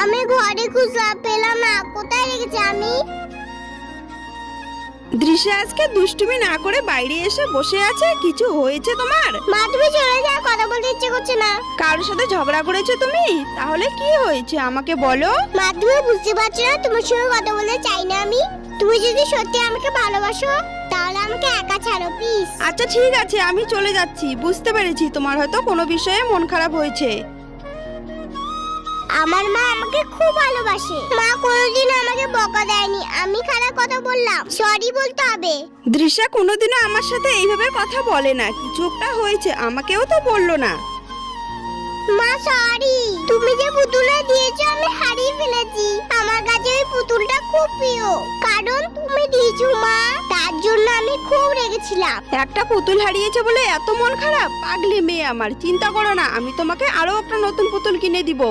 আমি ঘরে খুঁজলাম, পেলাম না। কোথায় রেখেছি আমি? দৃশ্যা আজকে দুষ্টুমি না করে বাইরে এসে বসে আছে। কিছু হয়েছে তোমার? মা তুমি চলে যাও, কথা বলতে ইচ্ছে করছে না। কারোর সাথে ঝগড়া করেছো তুমি? তাহলে কি হয়েছে আমাকে বলো। মা তুমি বুঝতে পারছো না, তোমার সঙ্গে কথা বলতে চাই না আমি। তুমি যদি সত্যি আমাকে ভালোবাসো তাহলে আমাকে একা ছাড়ো প্লিজ। আচ্ছা ঠিক আছে, আমি চলে যাচ্ছি। বুঝতে পেরেছি তোমার হয়তো কোনো বিষয়ে মন খারাপ হয়েছে। আমার মা আমাকে খুব ভালোবাসে। মা কোনোদিন আমাকে বকা দেয়নি। আমি খারাপ কথা বললাম, সরি বলতে হবে। দৃশ্যা কোনোদিনও আমার সাথে এইভাবে কথা বলে না। কিছু একটা হয়েছে, আমাকেও তো বললো না। মা সরি। তুমি যে পুতুলটা দিয়েছো আমি হারিয়ে ফেলেছি। আমার কাছে ওই পুতুলটা খুব প্রিয়, কারণ তুমি দিয়েছো মা। তার জন্য আমি খুব রেগেছিলাম। একটা পুতুল হারিয়েছে বলে এত মন খারাপ? পাগলি মেয়ে আমার। চিন্তা করো না, আমি তোমাকে আরো একটা নতুন পুতুল কিনে দিব।